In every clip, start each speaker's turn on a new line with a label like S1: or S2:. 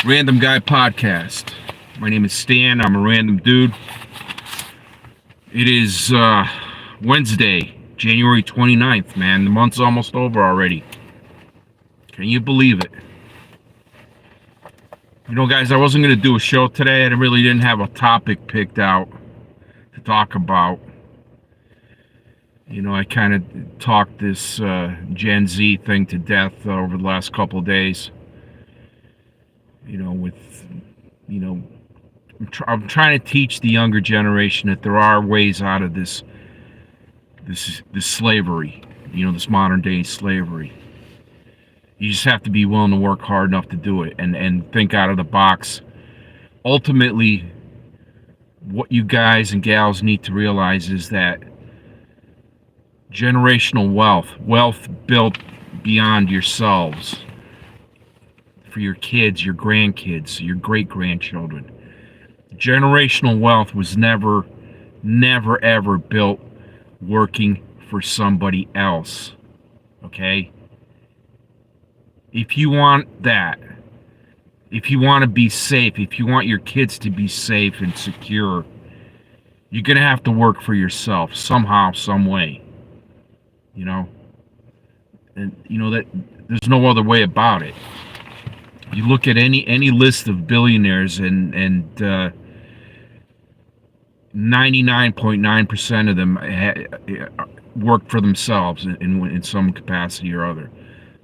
S1: Random Guy Podcast. My name is Stan. I'm a random dude. It is Wednesday, January 29th, man. The month's almost over already. Can you believe it? You know, guys, I wasn't going to do a show today. I really didn't have a topic picked out to talk about. You know, I kind of talked this Gen Z thing to death over the last couple of days. I'm trying to teach the younger generation that there are ways out of this slavery, this modern day slavery. You just have to be willing to work hard enough to do it and think out of the box. Ultimately, what you guys and gals need to realize is that generational wealth built beyond yourselves, for your kids, your grandkids, your great-grandchildren. Generational wealth was never, ever built working for somebody else, okay? If you want that, if you want to be safe, if you want your kids to be safe and secure, you're going to have to work for yourself somehow, some way, And, that there's no other way about it. You look at any list of billionaires, and 99.9% of them work for themselves in some capacity or other.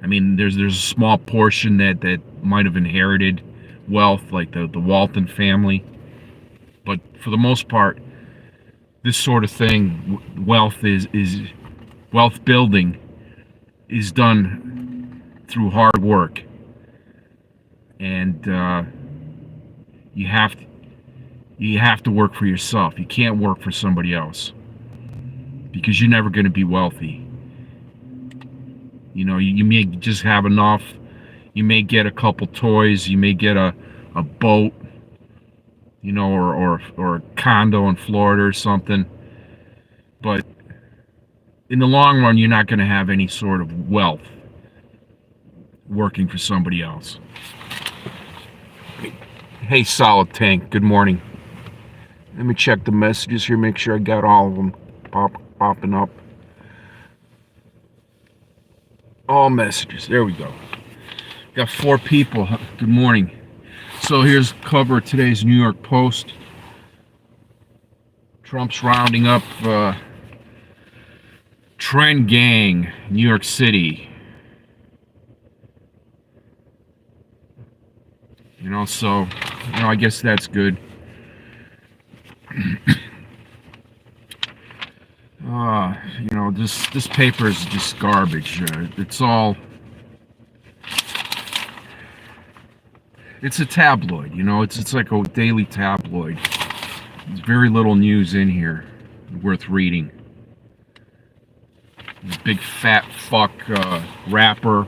S1: I mean, there's a small portion that might have inherited wealth, like the Walton family, but for the most part, this sort of thing, wealth building is done through hard work. And you have to work for yourself. You can't work for somebody else, because you're never going to be wealthy. You may just have enough. You may get a couple toys. You may get a boat, or a condo in Florida or something. But in the long run, you're not going to have any sort of wealth working for somebody else. Hey, Solid Tank, good morning. Let me check the messages here, make sure I got all of them popping up. All messages, there we go. Got 4 people, good morning. So here's cover of today's New York Post. Trump's rounding up Trend Gang, New York City. So, I guess that's good. This paper is just garbage. It's a tabloid, it's like a daily tabloid. There's very little news in here worth reading. This big fat fuck rapper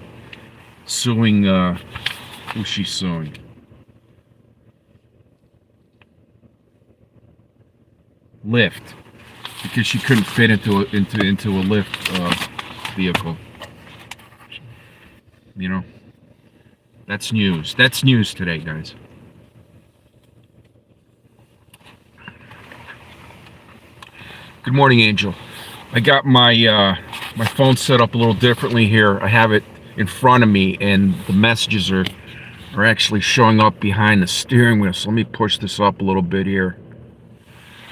S1: suing, who's she suing? Lyft, because she couldn't fit into a Lyft vehicle. That's news. That's news today, guys. Good morning, Angel. I got my phone set up a little differently here. I have it in front of me, and the messages are actually showing up behind the steering wheel. So let me push this up a little bit here.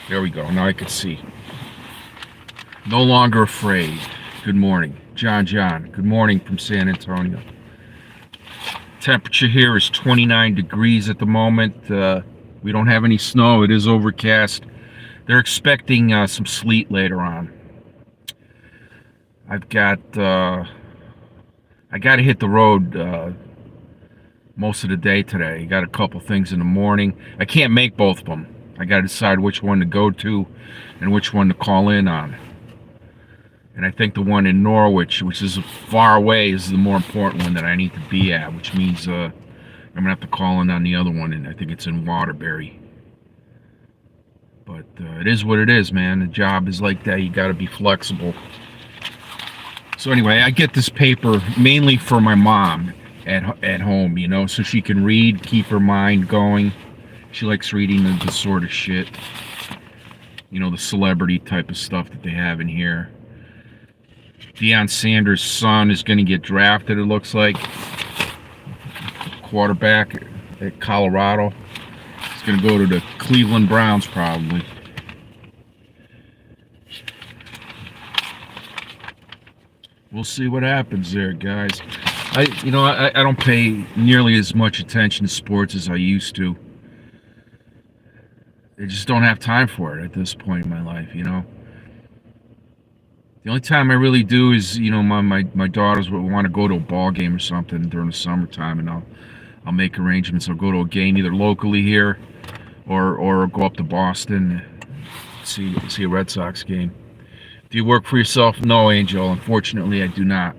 S1: There we go. Now I can see. No longer afraid. Good morning. John. Good morning from San Antonio. Temperature here is 29 degrees at the moment. We don't have any snow. It is overcast. They're expecting some sleet later on. I got to hit the road most of the day today. I got a couple things in the morning. I can't make both of them. I got to decide which one to go to and which one to call in on. And I think the one in Norwich, which is far away, is the more important one that I need to be at, which means I'm going to have to call in on the other one, and I think it's in Waterbury. But it is what it is, man. The job is like that. You got to be flexible. So anyway, I get this paper mainly for my mom. at home, you know, so she can read, keep her mind going. She likes reading the sort of shit, you know, the celebrity type of stuff that they have in here. Deion Sanders' son is going to get drafted, it looks like. Quarterback at Colorado. He's going to go to the Cleveland Browns, probably. We'll see what happens there, guys. I don't pay nearly as much attention to sports as I used to. I just don't have time for it at this point in my life, you know. The only time I really do is, you know, my daughters would want to go to a ball game or something during the summertime, and I'll make arrangements. I'll go to a game either locally here or go up to Boston, see a Red Sox game. Do you work for yourself? No, Angel. Unfortunately, I do not.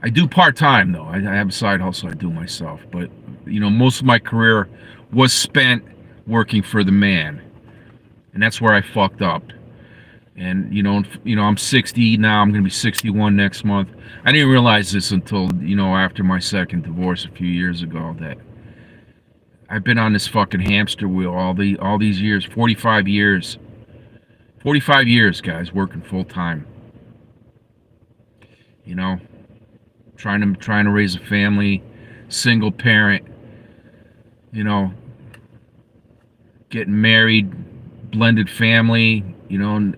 S1: I do part-time, though. I have a side hustle I do myself. But, you know, most of my career was spent working for the man. And that's where I fucked up. And, I'm 60 now. I'm going to be 61 next month. I didn't realize this until, after my second divorce a few years ago, that I've been on this fucking hamster wheel all these years, 45 years. 45 years, guys, working full time. You know, trying to raise a family, single parent, getting married, blended family, and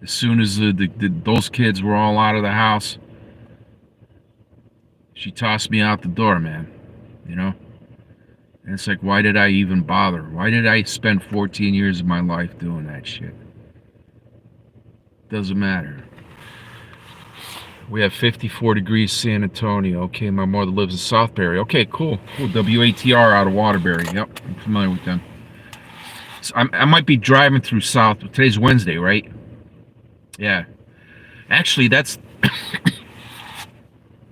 S1: as soon as those kids were all out of the house, she tossed me out the door, man. And it's like, why did I even bother? Why did I spend 14 years of my life doing that shit? Doesn't matter. We have 54 degrees San Antonio. Okay, my mother lives in Southbury. Okay, cool. WATR out of Waterbury. Yep, I'm familiar with them. So I might be driving through South. Today's Wednesday, right? Yeah. Actually, that's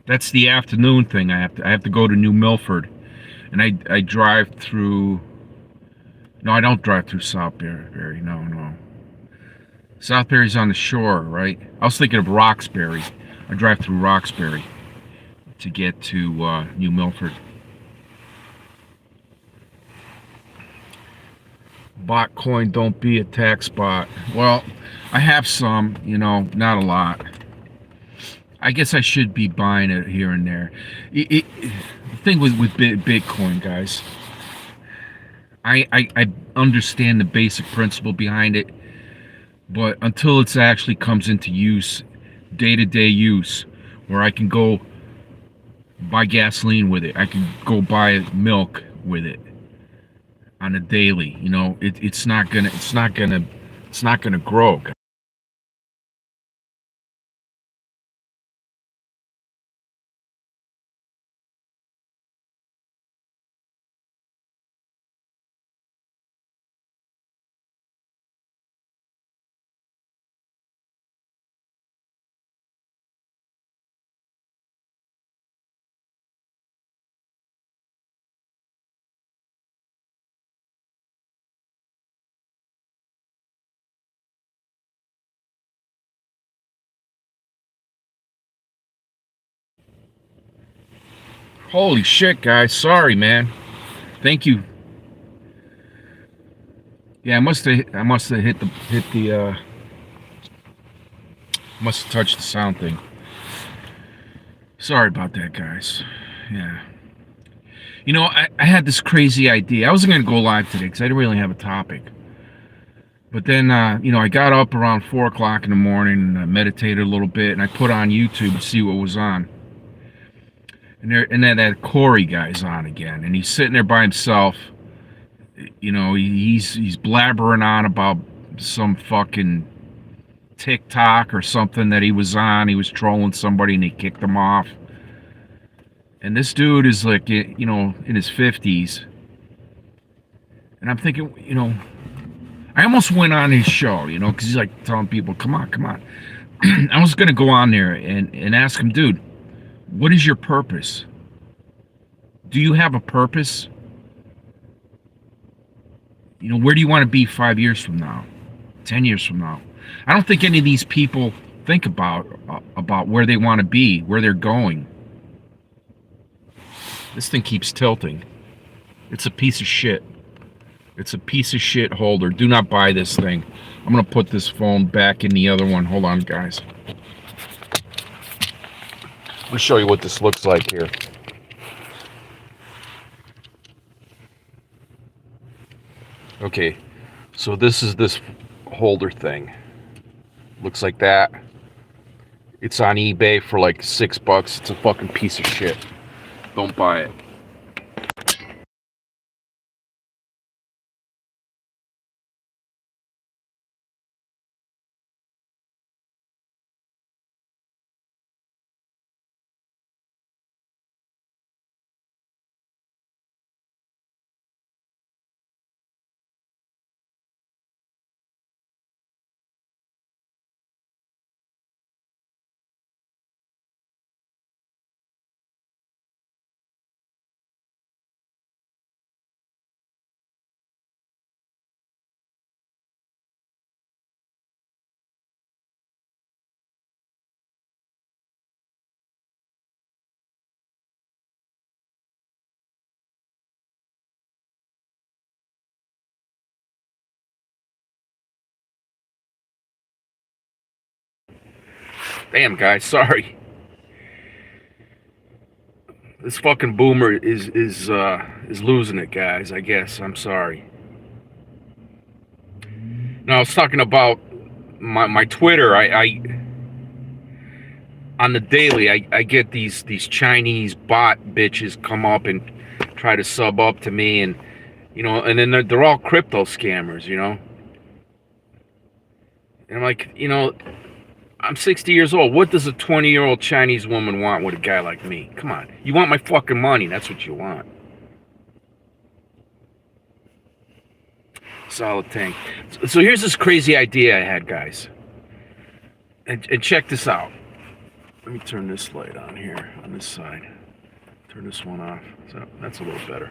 S1: that's the afternoon thing. I have to go to New Milford. And I drive through. No, I don't drive through Southbury. No. Southbury's on the shore, right? I was thinking of Roxbury. I drive through Roxbury to get to New Milford. Bot coin, don't be a tax bot. Well, I have some, not a lot. I guess I should be buying it here and there. The thing with Bitcoin, guys, I understand the basic principle behind it, but until it actually comes into use, day-to-day use, where I can go buy gasoline with it, I can go buy milk with it on a daily, it's not gonna grow. Holy shit, guys! Sorry, man. Thank you. Yeah, I must have must have touched the sound thing. Sorry about that, guys. Yeah. I had this crazy idea. I wasn't going to go live today because I didn't really have a topic. But then, I got up around 4 o'clock in the morning and I meditated a little bit and I put on YouTube to see what was on. And then that Corey guy's on again. And he's sitting there by himself. He's blabbering on about some fucking TikTok or something that he was on. He was trolling somebody and they kicked him off. And this dude is like, in his 50s. And I'm thinking, I almost went on his show, because he's like telling people, come on. I was going to go on there and ask him, dude, what is your purpose? Do you have a purpose? Where do you want to be 5 years from now, 10 years from now? I don't think any of these people think about where they want to be, where they're going. This thing keeps tilting. It's a piece of shit. It's a piece of shit holder. Do not buy this thing. I'm gonna put this phone back in the other one. Hold on, guys. Let me show you what this looks like here. Okay, so this is this holder thing. Looks like that. It's on eBay for like $6. It's a fucking piece of shit. Don't buy it. Damn, guys, sorry. This fucking boomer is losing it, guys. I guess I'm sorry. No, I was talking about my Twitter. I on the daily, I get these Chinese bot bitches come up and try to sub up to me, and and then they're all crypto scammers, And I'm like, I'm 60 years old. What does a 20-year-old Chinese woman want with a guy like me? Come on. You want my fucking money. That's what you want. Solid tank. So here's this crazy idea I had, guys. And check this out. Let me turn this light on here on this side. Turn this one off. So that's a little better.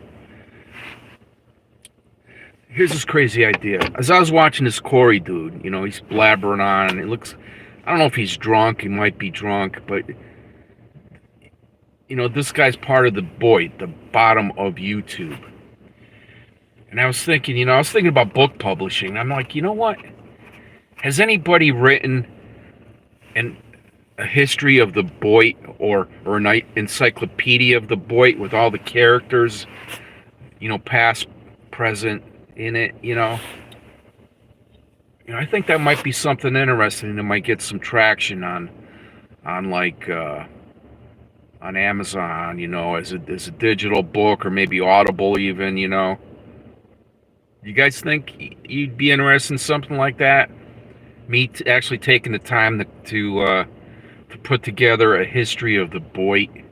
S1: Here's this crazy idea. As I was watching this Corey dude, he's blabbering on, and it looks, I don't know if he's drunk. He might be drunk, but this guy's part of the BOYT, the bottom of YouTube. And I was thinking, about book publishing. I'm like, you know what? Has anybody written a history of the BOYT or an encyclopedia of the BOYT with all the characters, past, present in it, I think that might be something interesting that might get some traction on like on Amazon, as a digital book or maybe Audible even, You guys think you'd be interested in something like that? Me actually taking the time to put together a history of the BOYT.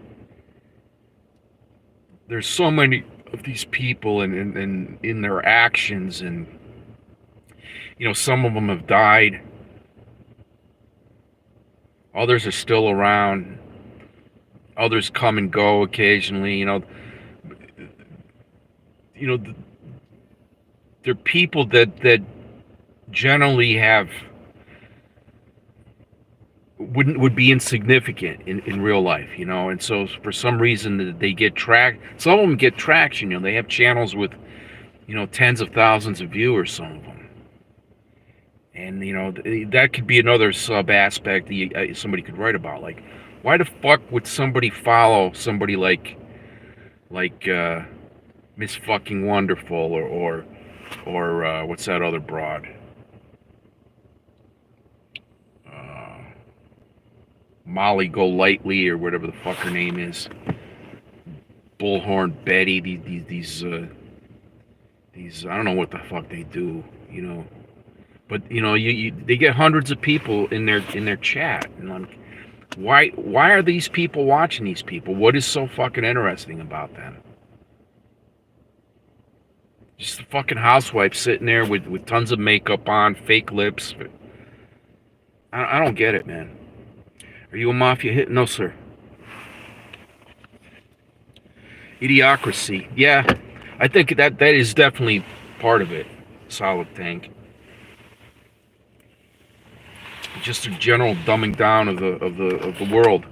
S1: There's so many of these people and in their actions, and some of them have died. Others are still around. Others come and go occasionally. They're people that generally would be insignificant in real life, and so for some reason they get some of them get traction, they have channels with, tens of thousands of viewers, some of them. And, that could be another sub aspect that somebody could write about. Like, why the fuck would somebody follow somebody like Miss Fucking Wonderful or what's that other broad? Molly Golightly or whatever the fuck her name is. Bullhorn Betty. These I don't know what the fuck they do, But they get hundreds of people in their chat, and I'm, why are these people watching these people? What is so fucking interesting about them? Just a fucking housewife sitting there with tons of makeup on, fake lips. I don't get it, man. Are you a mafia hit? No, sir. Idiocracy. Yeah, I think that is definitely part of it. Solid tank. Just a general dumbing down of the world.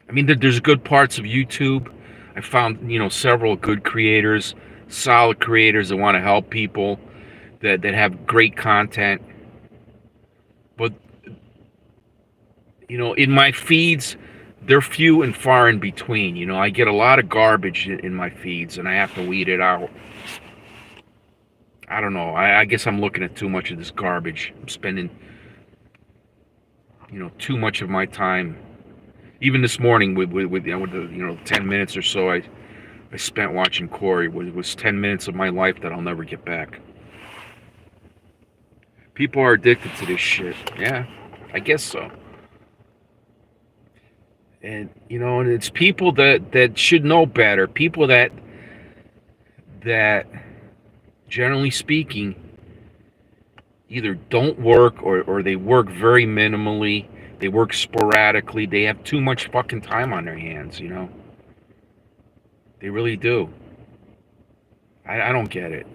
S1: I mean, there's good parts of YouTube. I found, several good creators, solid creators that want to help people, that have great content. But, in my feeds, they're few and far in between. I get a lot of garbage in my feeds, and I have to weed it out. I don't know. I guess I'm looking at too much of this garbage. I'm spending, too much of my time. Even this morning with the 10 minutes or so I spent watching Corey was 10 minutes of my life that I'll never get back. People are addicted to this shit. Yeah, I guess so. And and it's people that should know better. People that generally speaking either don't work or they work very minimally. They work sporadically. They have too much fucking time on their hands, They really do. I don't get it.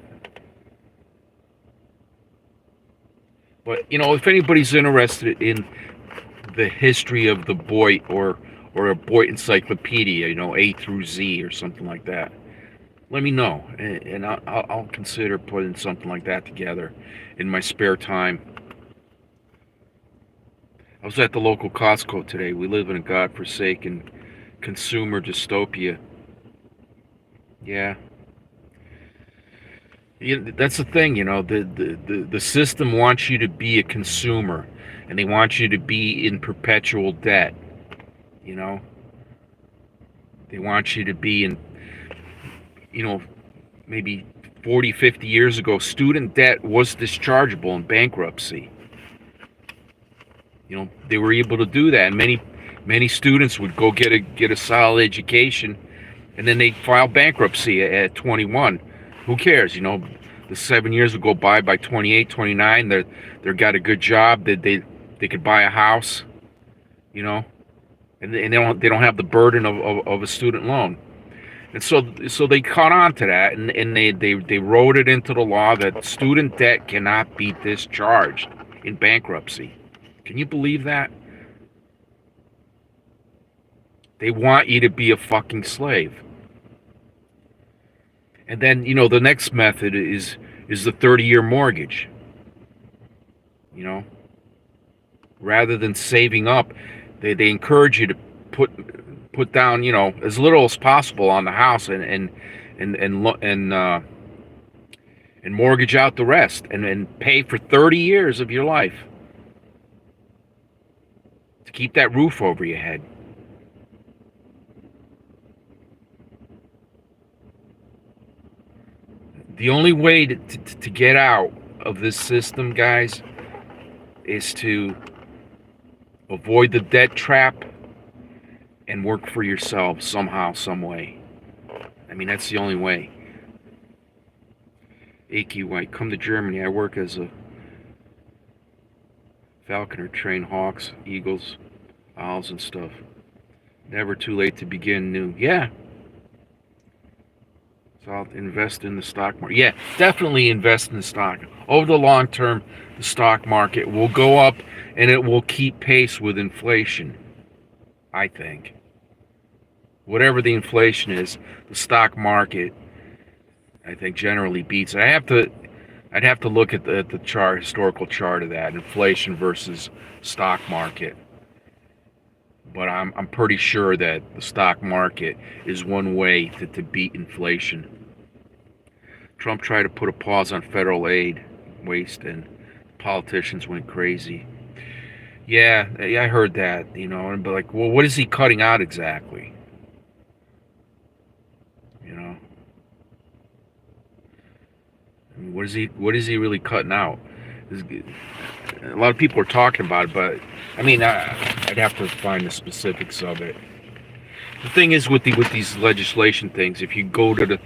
S1: But, if anybody's interested in the history of the BOYT or a BOYT encyclopedia, A through Z or something like that, let me know. And I'll consider putting something like that together in my spare time. I was at the local Costco today. We live in a godforsaken consumer dystopia. Yeah. That's the thing, the system wants you to be a consumer, and they want you to be in perpetual debt, They want you to be in, maybe 40, 50 years ago, student debt was dischargeable in bankruptcy. They were able to do that, and many students would go get a solid education, and then they'd file bankruptcy at 21. Who cares? The 7 years would go by 28, 29. They've got a good job. They could buy a house, and they don't have the burden of a student loan. And so they caught on to that, and they wrote it into the law that student debt cannot be discharged in bankruptcy. Can you believe that? They want you to be a fucking slave. And then, the next method is the 30-year mortgage. Rather than saving up, they encourage you to put down, as little as possible on the house and mortgage out the rest and pay for 30 years of your life to keep that roof over your head. The only way to get out of this system, guys, is to avoid the debt trap and work for yourself somehow, some way. I mean, that's the only way. AQY, come to Germany. I work as a falconer, train hawks, eagles, owls, and stuff. Never too late to begin new. Yeah. So I'll invest in the stock market. Yeah, definitely invest in the stock. Over the long term, the stock market will go up and it will keep pace with inflation, I think. Whatever the inflation is, the stock market, I think, generally beats it. I'd have to look at the chart, historical chart of that, inflation versus stock market. But I'm pretty sure that the stock market is one way to beat inflation. Trump tried to put a pause on federal aid waste, and politicians went crazy. Yeah, I heard that, and be like, well, what is he cutting out exactly? I mean, what is he really cutting out? A lot of people are talking about it, but I mean, I'd have to find the specifics of it. The thing is with these legislation things, if you go to the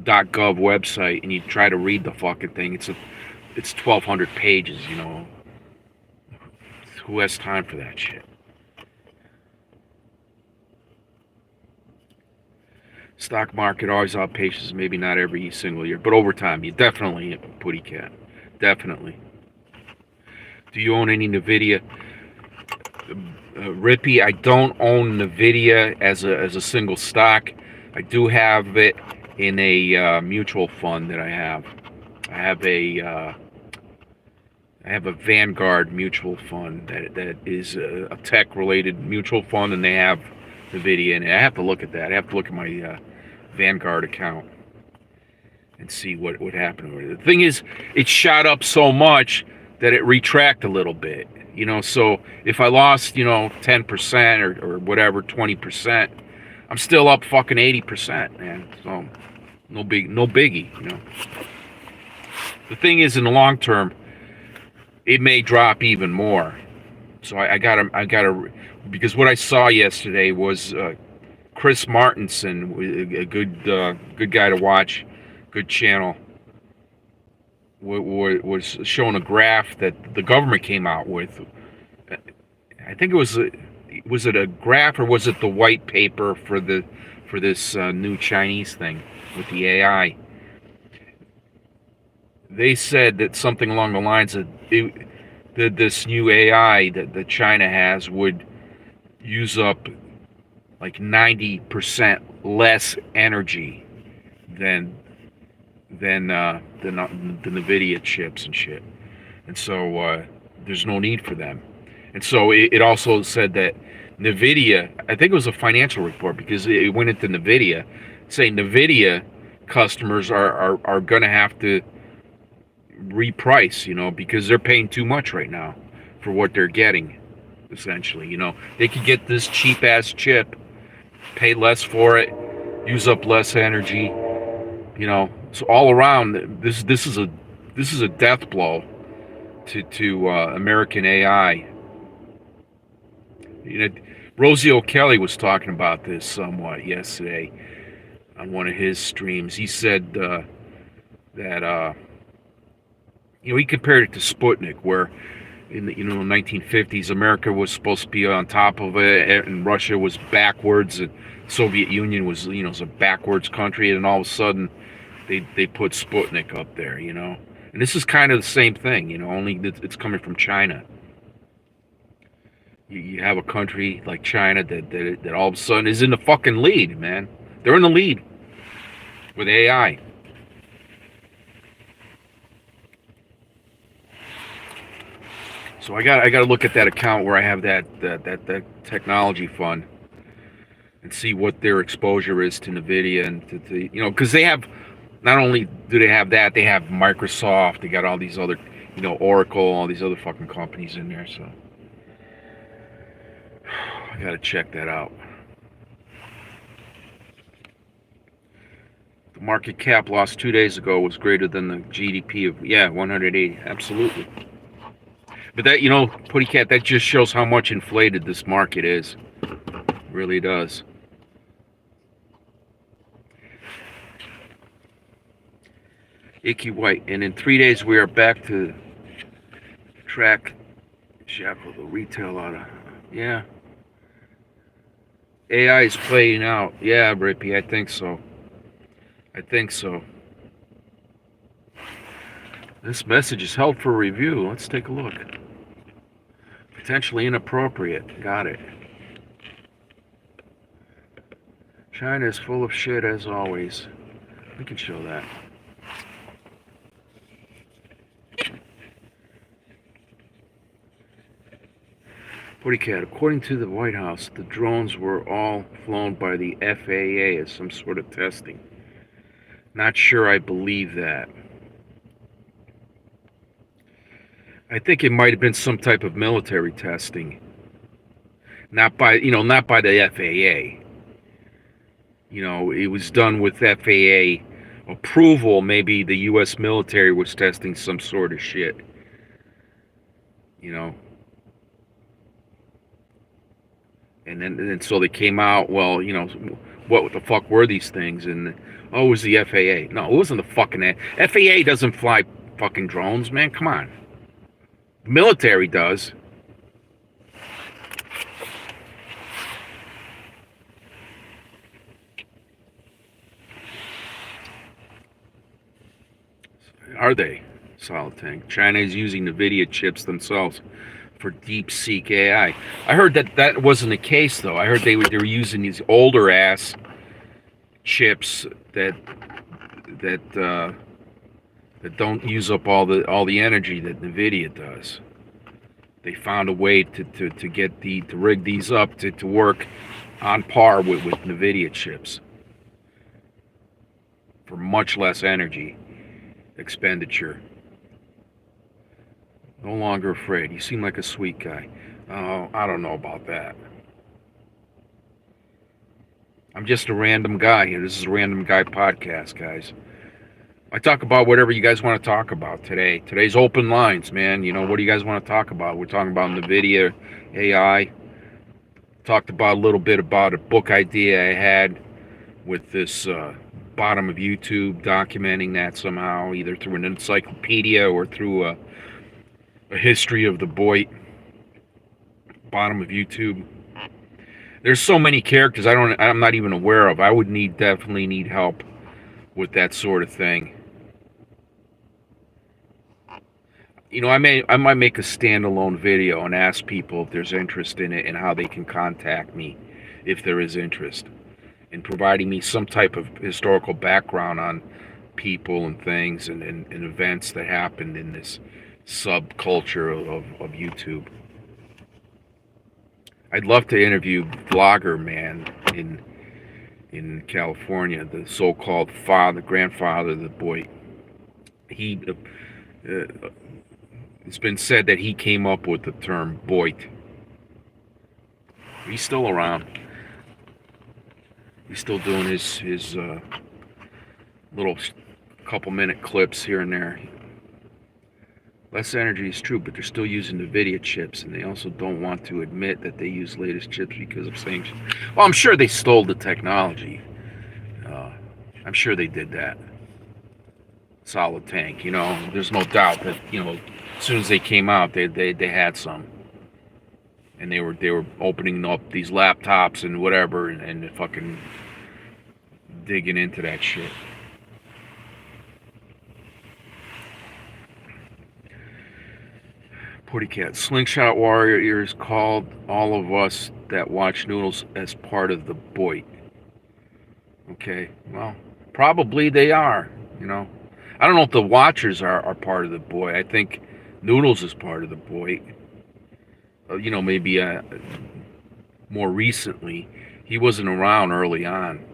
S1: .gov website and you try to read the fucking thing, it's 1,200 pages. Who has time for that shit? Stock market always outpaces, maybe not every single year, but over time, you definitely, Putty Cat, definitely. Do you own any NVIDIA? Rippy, I don't own Nvidia as a single stock. I do have it in a mutual fund that I have. I have a Vanguard mutual fund that is a tech related mutual fund, and they have Nvidia in it. I have to look at that. I have to look at my Vanguard account and see what happened with it. The thing is, it shot up so much that it retracted a little bit. So if I lost, 10% or whatever, 20%, I'm still up fucking 80%, man. So no biggie. The thing is, in the long term, it may drop even more. So I gotta, because what I saw yesterday was Chris Martinson, a good guy to watch, good channel, was showing a graph that the government came out with. I think was it a graph or was it the white paper for this new Chinese thing with the AI? They said that something along the lines of that this new AI that China has would use up like 90% less energy than the Nvidia chips and shit, and so there's no need for them. And so it also said that Nvidia, I think it was a financial report because it went into Nvidia, saying Nvidia customers are going to have to reprice, because they're paying too much right now for what they're getting. Essentially, they could get this cheap ass chip, pay less for it, use up less energy. So all around, this is a death blow to American AI. Rosie O'Kelly was talking about this somewhat yesterday on one of his streams. He said that he compared it to Sputnik, where in the 1950s America was supposed to be on top of it, and Russia was backwards, and Soviet Union was was a backwards country, and all of a sudden they put Sputnik up there, and this is kind of the same thing, only it's coming from China. You have a country like China that all of a sudden is in the fucking lead, man. They're in the lead with AI. So I got to look at that account where I have that technology fund and see what their exposure is to Nvidia and to because they have, not only do they have that, they have Microsoft, they got all these other Oracle, all these other fucking companies in there. So I got to check that out. The market cap lost 2 days ago was greater than the GDP of 180. Absolutely. But that, Putty Cat, that just shows how much inflated this market is. It really does. Icky White, and in 3 days we are back to track shackle the retail out of. Yeah. AI is playing out. Yeah, Rippy, I think so. This message is held for review. Let's take a look. Potentially inappropriate. Got it. China is full of shit as always. We can show that. Putty Cat, according to the White House, the drones were all flown by the FAA as some sort of testing. Not sure I believe that. I think it might have been some type of military testing. Not by the FAA. It was done with FAA approval. Maybe the US military was testing some sort of shit. And so they came out, well, what the fuck were these things? And it was the FAA. No, it wasn't the fucking FAA. Doesn't fly fucking drones, man. Come on. The military does. Are they? Solid Tank. China is using NVIDIA chips themselves for DeepSeek AI. I heard that that wasn't the case though. I heard they were using these older ass chips that that don't use up all the energy that NVIDIA does. They found a way to get to rig these up to work on par with NVIDIA chips for much less energy expenditure. No longer afraid. You seem like a sweet guy. Oh, I don't know about that. I'm just a random guy here. This is a random guy podcast, guys. I talk about whatever you guys want to talk about today. Today's open lines, man. You know, what do you guys want to talk about? We're talking about NVIDIA, AI. Talked about a little bit about a book idea I had with this bottom of YouTube, documenting that somehow, either through an encyclopedia or through a history of the BOYT, bottom of YouTube. There's so many characters I'm not even aware of. I would definitely need help with that sort of thing. You know, I might make a standalone video and ask people if there's interest in it and how they can contact me if there is interest in providing me some type of historical background on people and things and events that happened in this subculture of YouTube. I'd love to interview Vlogger Man in California, the so-called grandfather of the boy. It's been said that he came up with the term BOYT. He's still around. He's still doing his little couple-minute clips here and there. Less energy is true, but they're still using NVIDIA chips, and they also don't want to admit that they use latest chips because of sanctions. Well, I'm sure they stole the technology. I'm sure they did that. Solid tank, you know. There's no doubt that, you know, as soon as they came out, they had some, and they were opening up these laptops and whatever, and fucking digging into that shit. Putty Cat. Slingshot Warriors called all of us that watch Noodles as part of the BOYT. Okay, well, probably they are, you know. I don't know if the watchers are part of the BOYT. I think Noodles is part of the BOYT. You know, maybe more recently. He wasn't around early on.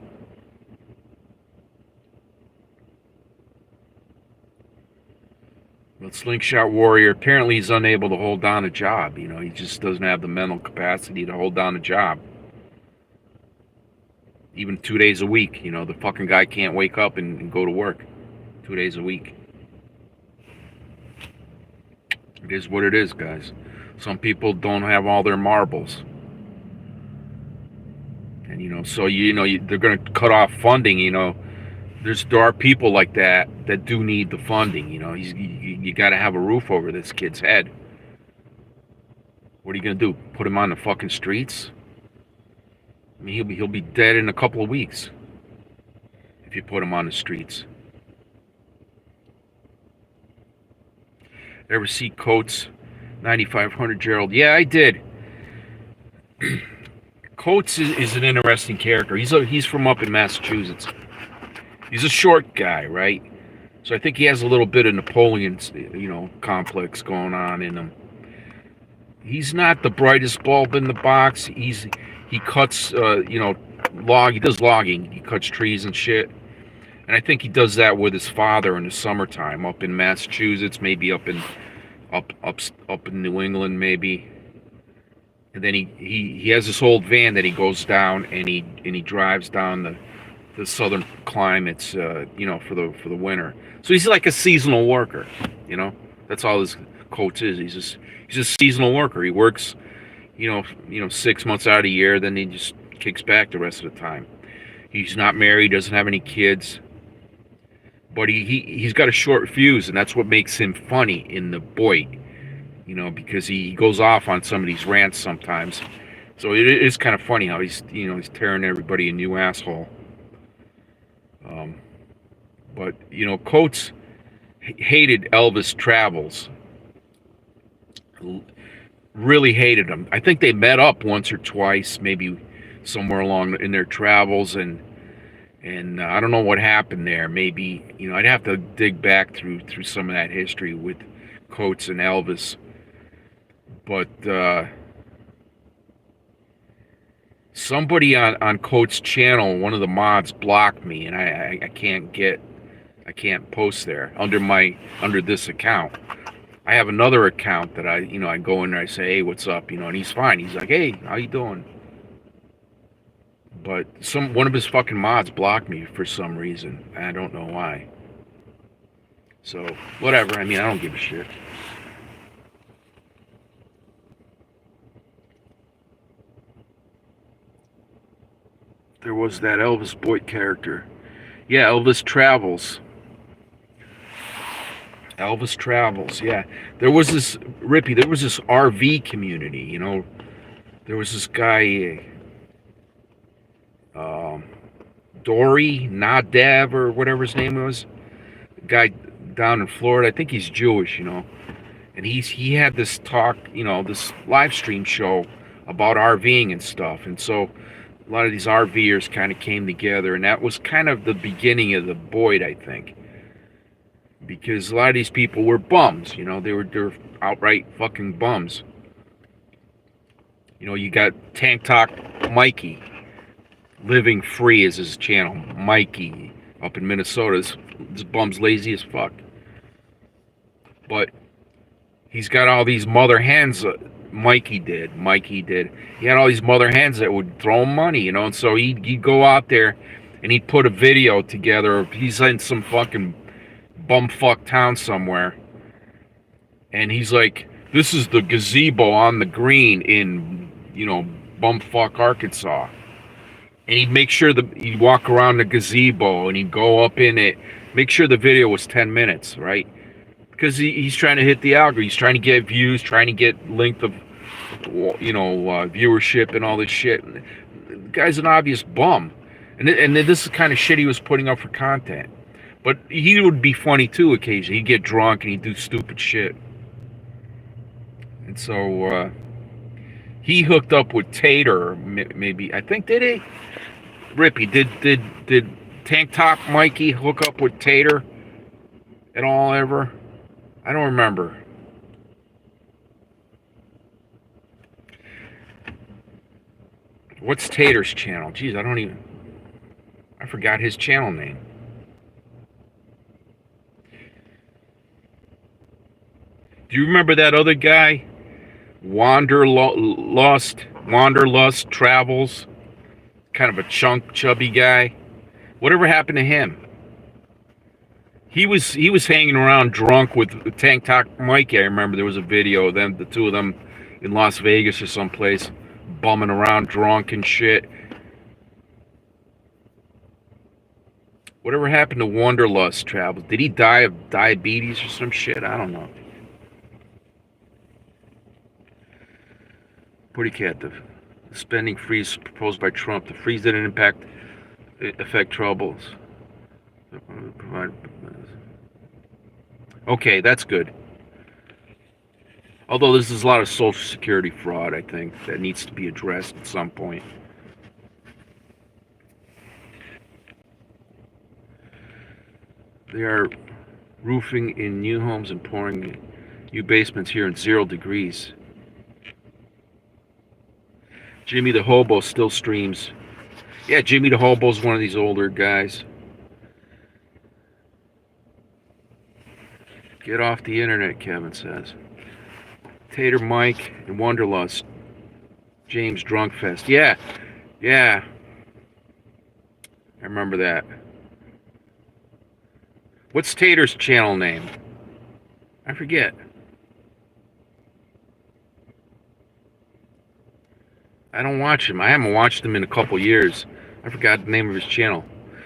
S1: But Slingshot Warrior, apparently he's unable to hold down a job. You know, he just doesn't have the mental capacity to hold down a job. Even 2 days a week, you know, the fucking guy can't wake up and go to work 2 days a week. It is what it is, guys. Some people don't have all their marbles. And, you know, so, they're going to cut off funding, you know. There are people like that do need the funding, you know. You got to have a roof over this kid's head. What are you going to do? Put him on the fucking streets? I mean, he'll be dead in a couple of weeks if you put him on the streets. Ever see Coates 9500, Gerald? Yeah, I did. Coates is an interesting character. He's from up in Massachusetts. He's a short guy, right? So I think he has a little bit of Napoleon's, you know, complex going on in him. He's not the brightest bulb in the box. He cuts, you know, he does logging. He cuts trees and shit. And I think he does that with his father in the summertime, up in Massachusetts, maybe up in New England, maybe. And then he has this old van that he goes down and he drives down the southern climates, you know, for the winter. So he's like a seasonal worker, you know. That's all his Coates is. He's a seasonal worker. He works, you know, 6 months out of the year, then he just kicks back the rest of the time. He's not married, doesn't have any kids, but he's got a short fuse, and that's what makes him funny in the BOYT, you know, because he goes off on some of these rants sometimes. So it is kind of funny how he's tearing everybody a new asshole. But, you know, Coates hated Elvis Travels. really hated him. I think they met up once or twice, maybe somewhere along in their travels, and I don't know what happened there. Maybe, you know, I'd have to dig back through some of that history with Coates and Elvis, but somebody on Coates' channel, one of the mods, blocked me, and I can't post there under this account. I have another account that I go in there, I say, hey, what's up, and he's fine. He's like, hey, how you doing? But one of his fucking mods blocked me for some reason. I don't know why. So whatever. I mean, I don't give a shit. There was that Elvis BOYT character. Yeah, Elvis Travels. Elvis Travels, yeah. There was this, Rippy, there was this RV community, There was this guy, Dory, Nadav, or whatever his name was. Guy down in Florida. I think he's Jewish, And he had this talk, this live stream show about RVing and stuff. And so a lot of these RVers kind of came together, and that was kind of the beginning of the BOYT, I think. Because a lot of these people were bums, they're outright fucking bums. You got Tank Talk Mikey, Living Free is his channel. Mikey up in Minnesota. This bum's lazy as fuck. But he's got all these mother hens. Mikey did. He had all these mother hens that would throw him money, and so he'd go out there and he'd put a video together. He's in some fucking bumfuck town somewhere, and he's like, this is the gazebo on the green in bumfuck Arkansas, and he'd make sure he'd walk around the gazebo and he'd go up in it, make sure the video was 10 minutes, right? Because he's trying to hit the algorithm, he's trying to get views, trying to get length of viewership and all this shit. The guy's an obvious bum, and this is the kind of shit he was putting up for content. But he would be funny too occasionally. He'd get drunk and he'd do stupid shit. And so he hooked up with Tater, maybe. I think, did he? Rippy, did Tank Top Mikey hook up with Tater at all ever? I don't remember. What's Tater's channel? Jeez, I forgot his channel name. Do you remember that other guy? Wanderlust Travels. Kind of a chubby guy. Whatever happened to him? He was hanging around drunk with Tank Talk Mikey. I remember there was a video of them, the two of them, in Las Vegas or someplace, bumming around drunk and shit. Whatever happened to Wanderlust Travels? Did he die of diabetes or some shit? I don't know. Pretty captive. The spending freeze proposed by Trump. The freeze didn't affect troubles. Okay, that's good. Although this is a lot of Social Security fraud, I think, that needs to be addressed at some point. They are roofing in new homes and pouring new basements here in 0 degrees. Jimmy the Hobo still streams. Yeah, Jimmy the Hobo's one of these older guys. Get off the internet, Kevin says. Tater Mike and Wanderlust. James Drunkfest. Yeah. I remember that. What's Tater's channel name? I forget. I don't watch him. I haven't watched him in a couple years. I forgot the name of his channel.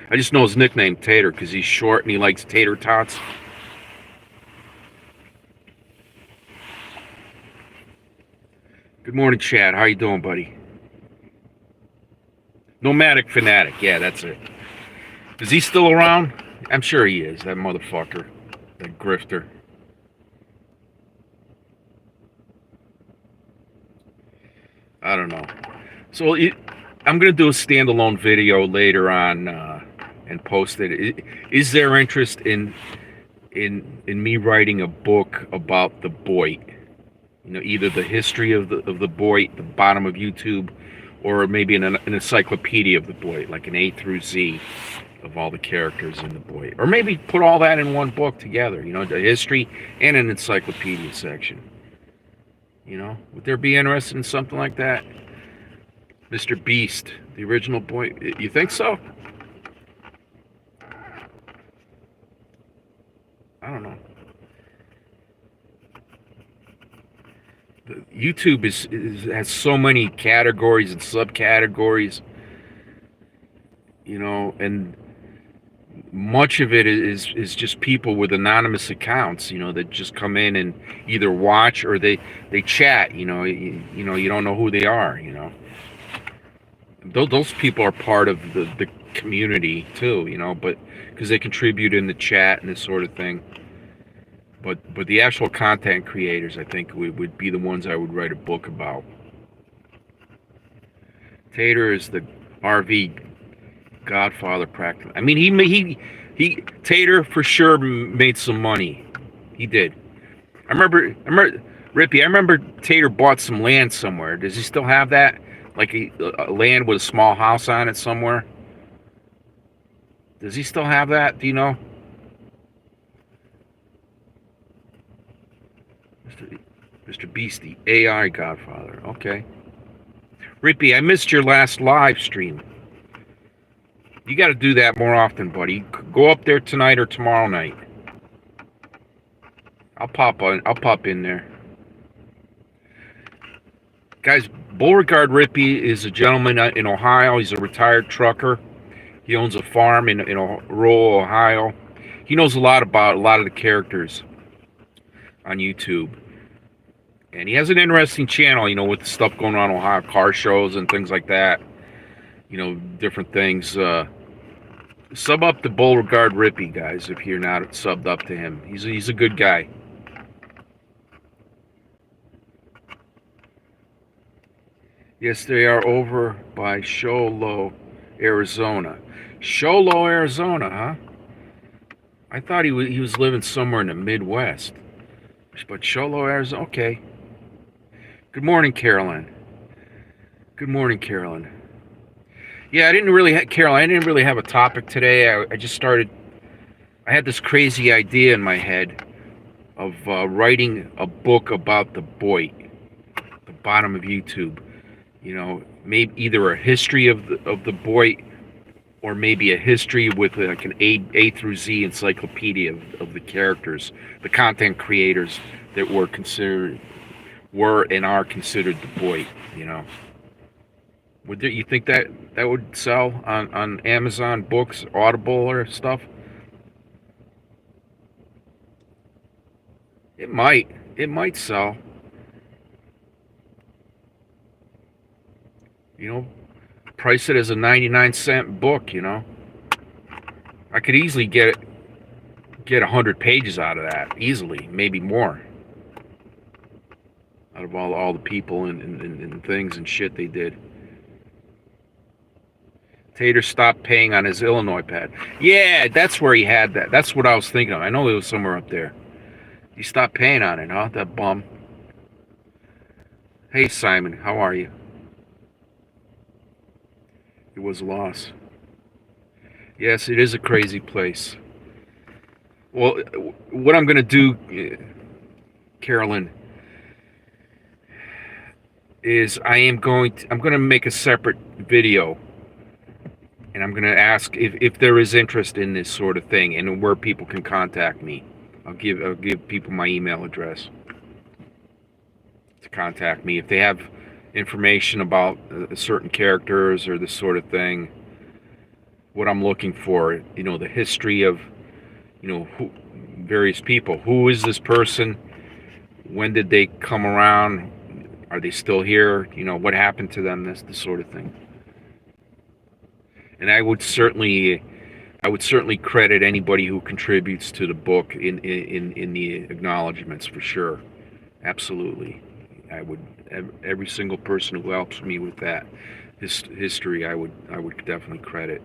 S1: I just know his nickname, Tater, because he's short and he likes tater tots. Good morning, Chad. How you doing, buddy? Nomadic Fanatic. Yeah, that's it. Is he still around? I'm sure he is, that motherfucker. That grifter. I don't know. So I'm gonna do a standalone video later on and post it. Is there interest in me writing a book about the BOYT? You know, either the history of the BOYT, the bottom of YouTube, or maybe an encyclopedia of the BOYT, like an A through Z of all the characters in the BOYT, or maybe put all that in one book together. You know, the history and an encyclopedia section. You know, would there be interested in something like that? Mr. Beast, the original BOYT. You think so? I don't know. YouTube has so many categories and subcategories, you know, and much of it is just people with anonymous accounts, you know, that just come in and either watch or they chat, you know. You know, you don't know who they are, you know. Those people are part of the community too, you know, but because they contribute in the chat and this sort of thing. But the actual content creators, I think, would be the ones I would write a book about. Tater is the RV godfather practically. I mean, he Tater for sure made some money. He did. I remember Rippy. I remember Tater bought some land somewhere. Does he still have that? Like a land with a small house on it somewhere? Does he still have that? Do you know? Mr. Beastie, AI Godfather. Okay. Rippy, I missed your last live stream. You got to do that more often, buddy. Go up there tonight or tomorrow night. I'll pop in there. Guys, Beauregard Rippy is a gentleman in Ohio. He's a retired trucker. He owns a farm in rural Ohio. He knows a lot about a lot of the characters on YouTube. And he has an interesting channel, you know, with the stuff going on in Ohio, car shows and things like that. You know, different things. Sub up to Beauregard Rippy, guys, if you're not subbed up to him. He's a good guy. Yes, they are over by Show Low, Arizona. Show Low, Arizona, huh? I thought he was living somewhere in the Midwest. But Show Low, Arizona, okay. Good morning, Carolyn. Good morning, Carolyn. Yeah, I didn't really have a topic today. I just started. I had this crazy idea in my head of writing a book about the BOYT, the bottom of YouTube. You know, maybe either a history of the BOYT, or maybe a history with like an A through Z encyclopedia of the characters, the content creators that were and are considered the BOYT. You know, you think that would sell on Amazon Books, Audible, or stuff? It might sell. You know, price it as a 99-cent book. You know, I could easily get 100 pages out of that, easily, maybe more, out of all the people and things and shit they did. Tater stopped paying on his Illinois pad. Yeah, that's where he had that. That's what I was thinking of. I know it was somewhere up there. He stopped paying on it, huh? That bum. Hey, Simon, how are you? It was a loss. Yes, it is a crazy place. Well, what I'm going to do, Carolyn, is I'm going to make a separate video, and I'm going to ask if there is interest in this sort of thing and where people can contact me. I'll give people my email address to contact me if they have information about certain characters or this sort of thing. What I'm looking for, you know, the history of, you know, various people. Who is this person? When did they come around? Are they still here? You know, what happened to them? This sort of thing. And I would certainly credit anybody who contributes to the book in the acknowledgments, for sure. Absolutely. I would every single person who helps me with that history, I would definitely credit.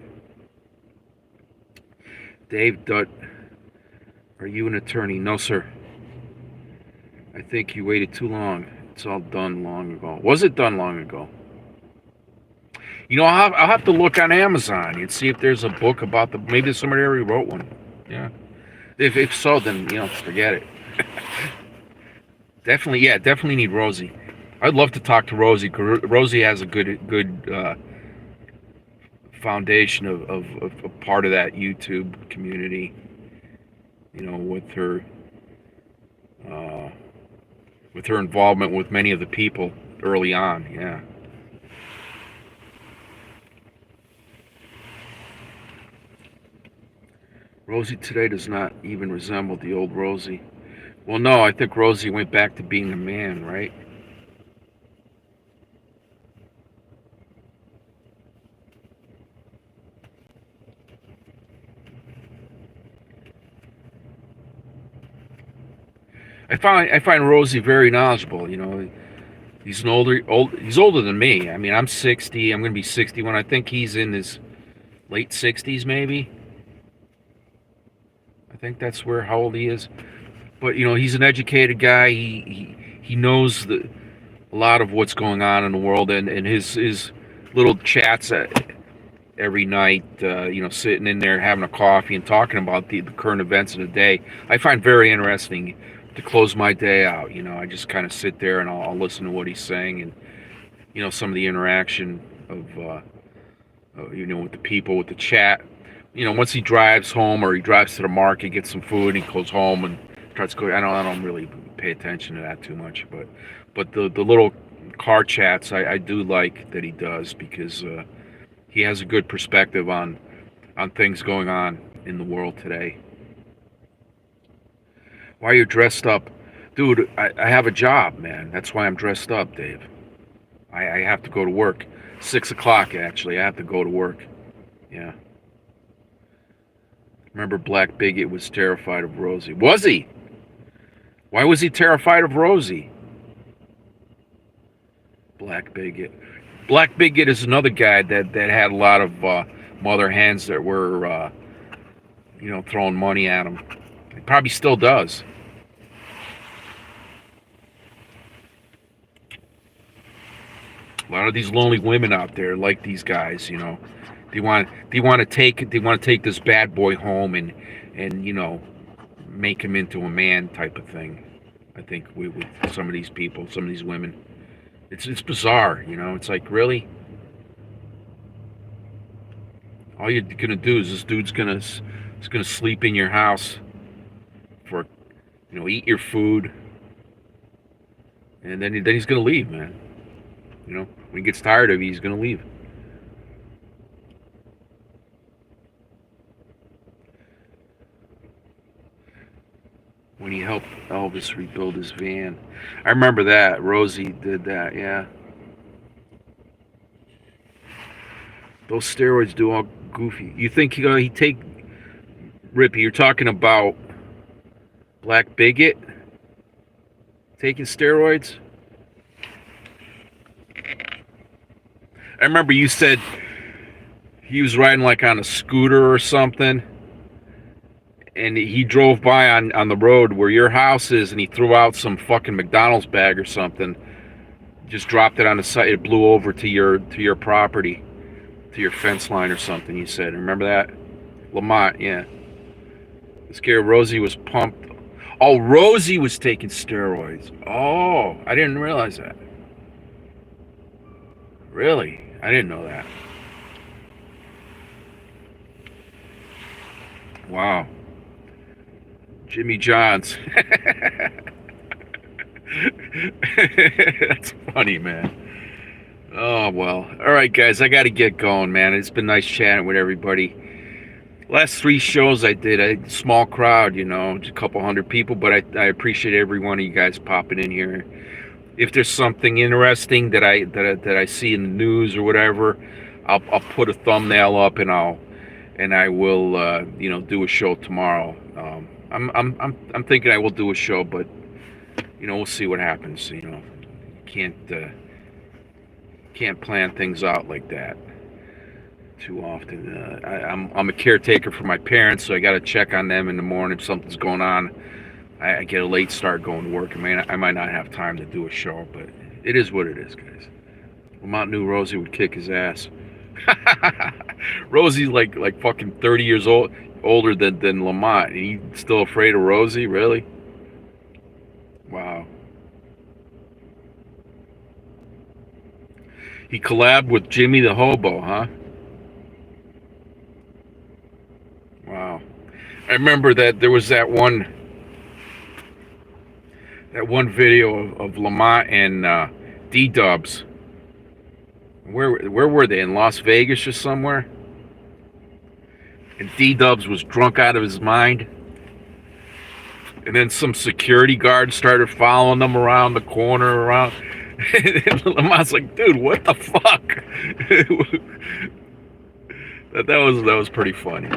S1: Dave Dutt, are you an attorney? No, sir. I think you waited too long. It's all done long ago. Was it done long ago? You know, I'll have to look on Amazon and see if there's a book about the. Maybe somebody already wrote one. Yeah. If so, then forget it. Definitely, yeah, definitely need Rosie. I'd love to talk to Rosie. Rosie has a good foundation of a part of that YouTube community. Uh, with her involvement with many of the people early on. Yeah. Rosie today does not even resemble the old Rosie. Well, no, I think Rosie went back to being a man, right? I find Rosie very knowledgeable. He's older than me. I mean, I'm 60. I'm going to be 61. I think he's in his late 60s, maybe. I think that's where how old he is. But he's an educated guy. He knows a lot of what's going on in the world, and his little chats every night. Sitting in there having a coffee and talking about the current events of the day. I find very interesting to close my day out. I just kind of sit there and I'll listen to what he's saying, and some of the interaction of with the people, with the chat. Once he drives home or he drives to the market, gets some food, and he goes home and tries to go. I don't really pay attention to that too much, but the little car chats I do like that he does, because he has a good perspective on things going on in the world today. Why are you dressed up? Dude, I have a job, man. That's why I'm dressed up, Dave. I have to go to work. 6 o'clock, actually. I have to go to work. Yeah. Remember, Black Bigot was terrified of Rosie. Was he? Why was he terrified of Rosie? Black Bigot. Black Bigot is another guy that had a lot of mother hens that were, throwing money at him. He probably still does. A lot of these lonely women out there like these guys. They want to take this bad boy home and make him into a man type of thing. I think with some of these people, some of these women, it's bizarre. It's like, really, all you're gonna do is this dude's gonna sleep in your house for eat your food, and then he's gonna leave, man. When he gets tired of you, he's gonna leave. When he helped Elvis rebuild his van, I remember that Rosie did that. Yeah, those steroids do all goofy. You think he take Rippy? You're talking about Black Bigot taking steroids? I remember you said he was riding like on a scooter or something, and he drove by on the road where your house is, and he threw out some fucking McDonald's bag or something. Just dropped it on the side. It blew over to your property, to your fence line or something. You said, remember that? Lamont, yeah. Scared Rosie was pumped. Oh, Rosie was taking steroids. Oh, I didn't realize that. Really? I didn't know that. Wow. Jimmy Johns. That's funny, man. Oh, well. All right, guys, I got to get going, man. It's been nice chatting with everybody. Last 3 shows I did, a small crowd, just a couple hundred people, but I appreciate every one of you guys popping in here. If there's something interesting that I see in the news or whatever, I'll put a thumbnail up, and I will do a show tomorrow. I'm thinking I will do a show, but we'll see what happens. can't plan things out like that too often. I'm a caretaker for my parents, so I got to check on them in the morning if something's going on. I get a late start going to work. I might not have time to do a show, but it is what it is, guys. Lamont knew Rosie would kick his ass. Rosie's like fucking 30 years older than Lamont, and he's still afraid of Rosie? Really? Wow. He collabed with Jimmy the Hobo, huh? Wow. I remember that there was that one video of Lamont and D-Dubs. Where were they? In Las Vegas or somewhere? And D-Dubs was drunk out of his mind. And then some security guard started following them around the corner around. And Lamont's like, dude, what the fuck? that was pretty funny.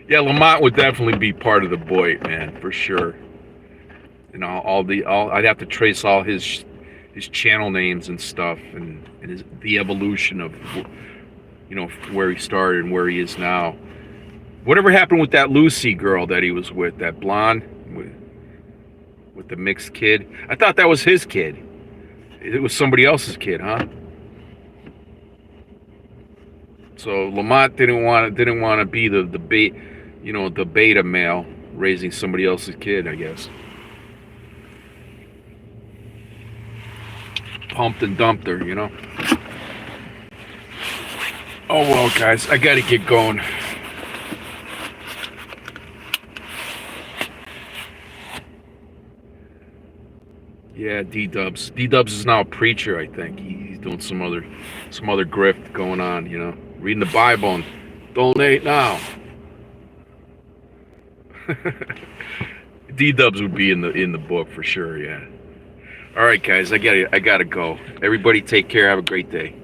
S1: Yeah, Lamont would definitely be part of the BOYT, man, for sure. You know, I'd have to trace all his channel names and stuff, and the evolution of, you know, where he started and where he is now. Whatever happened with that Lucy girl that he was with, that blonde with the mixed kid? I thought that was his kid. It was somebody else's kid, huh? So Lamont didn't want to be the beta male raising somebody else's kid, I guess. Pumped and dumped her, you know. Oh well, guys, I gotta get going. Yeah, D-Dubs. D-Dubs is now a preacher, I think. He's doing some other grift going on, you know. Reading the Bible and donate now. D-Dubs would be in the book for sure, yeah. All right, guys, I gotta go. Everybody take care. Have a great day.